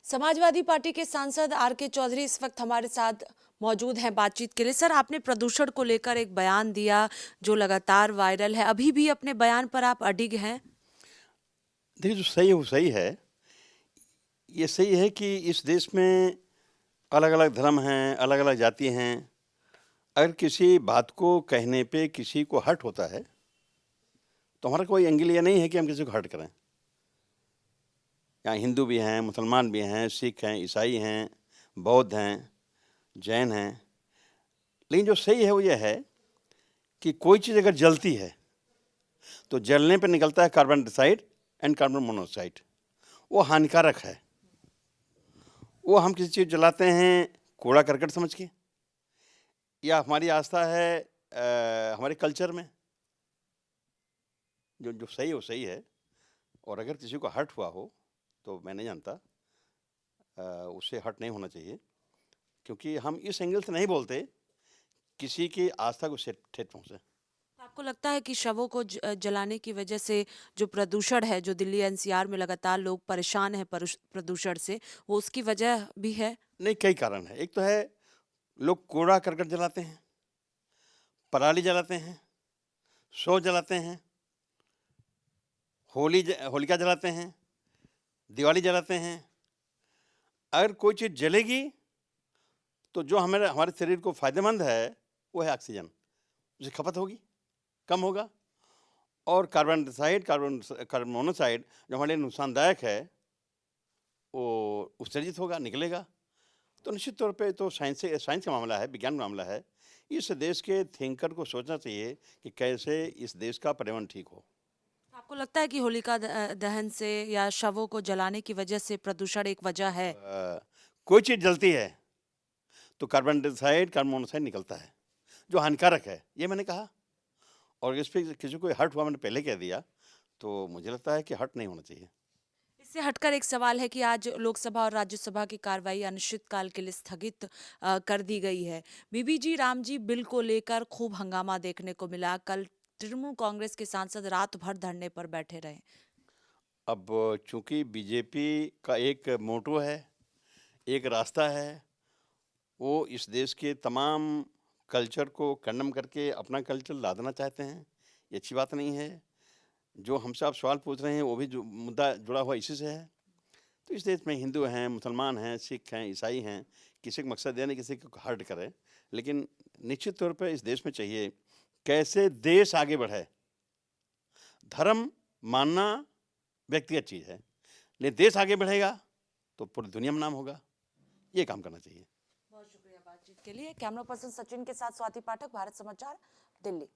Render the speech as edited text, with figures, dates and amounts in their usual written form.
Samajwadi party के सांसद are के चौधरी इस वक्त हमारे साथ मौजूद हैं बातचीत के लिए। सर, आपने प्रदूषण को लेकर एक बयान दिया जो लगातार वायरल है। अभी भी अपने बयान पर आप अडिग हैं? देखिए, जो सही है वो सही है। ये सही है कि इस देश में अलग-अलग धर्म हैं, अलग-अलग जाति हैं। अगर किसी बात को कहने पे किसी को हर्ट होता है, तो हमारा कोई एंगल ये नहीं है कि हम किसी को हर्ट करें। यहाँ हिंदू भी हैं, मुसलमान भी हैं, सिख हैं, ईसाई हैं, बौद्ध हैं, जैन हैं। लेकिन जो सही है वो ये है कि कोई चीज़ अगर जलती है, तो जलने पे निकलता है carbon dioxide and carbon monoxide. वो हानिकारक है। वो हम किसी चीज़ जलाते हैं कूड़ा करकट समझ के, या हमारी आस्था है हमारे कल्चर में। जो जो सही है वो सही है। और अगर किसी को हर्ट हुआ हो तो मैं नहीं जानता, उससे हर्ट नहीं होना चाहिए, क्योंकि हम इस एंगल से नहीं बोलते किसी की आस्था को ठेठ पहुँचे। आपको लगता है कि शवों को जलाने की वजह से जो प्रदूषण है, जो दिल्ली एनसीआर में लगातार लोग परेशान हैं प्रदूषण से, वो उसकी वजह भी है? नहीं, कई कारण है। एक तो है लोग कूड़ा करकट जलाते हैं, पराली जलाते हैं, शव जलाते हैं, होलिका जलाते हैं, दिवाली जलाते हैं। अगर कोई चीज़ जलेगी तो जो हमारे हमारे शरीर को फ़ायदेमंद है वो है ऑक्सीजन, उसकी खपत होगी, कम होगा। और कार्बन डाइऑक्साइड, कार्बन मोनोऑक्साइड जो हमारे लिए नुकसानदायक है, वो उत्सर्जित होगा, निकलेगा। तो निश्चित तौर पे तो साइंस का मामला है, विज्ञान का मामला है। इस देश के थिंकर को सोचना चाहिए कि कैसे इस देश का पर्यावरण ठीक हो। आपको लगता है कि होलिका दहन से या शवों को जलाने की वजह से प्रदूषण एक वजह है? कोई चीज़ जलती है तो कार्बन डाइऑक्साइड, कार्बन मोनोऑक्साइड निकलता है, जो हानिकारक है, ये मैंने कहा। और इस पे किसी को हर्ट हुआ मैंने पहले कह दिया, तो मुझे लगता है कि हर्ट नहीं होना चाहिए। इससे हटकर एक सवाल है कि आज लोकसभा और राज्यसभा की कार्रवाई अनिश्चितकाल के लिए स्थगित कर दी गई है। बीबीजी रामजी बिल को लेकर खूब हंगामा देखने को मिला। कल तृणमूल कांग्रेस के सांसद रात भर धरने पर बैठे रहे। अब चूँकि बीजेपी का एक मोटो है, एक रास्ता है, वो इस देश के तमाम कल्चर को कंडेम करके अपना कल्चर लादना चाहते हैं। ये अच्छी बात नहीं है। जो हमसे आप सवाल पूछ रहे हैं वो भी जो मुद्दा जुड़ा हुआ इसी से है। तो इस देश में हिंदू हैं, मुसलमान हैं, सिख हैं, ईसाई हैं, किसी का मकसद ये नहीं किसी को हर्ट करे। लेकिन निश्चित तौर पे इस देश में चाहिए कैसे देश आगे बढ़े। धर्म मानना व्यक्तिगत चीज़ है, लेकिन देश आगे बढ़ेगा तो पूरी दुनिया में नाम होगा। ये काम करना चाहिए। बहुत शुक्रिया बातचीत के लिए। कैमरा पर्सन सचिन के साथ स्वाति पाठक, भारत समाचार, दिल्ली।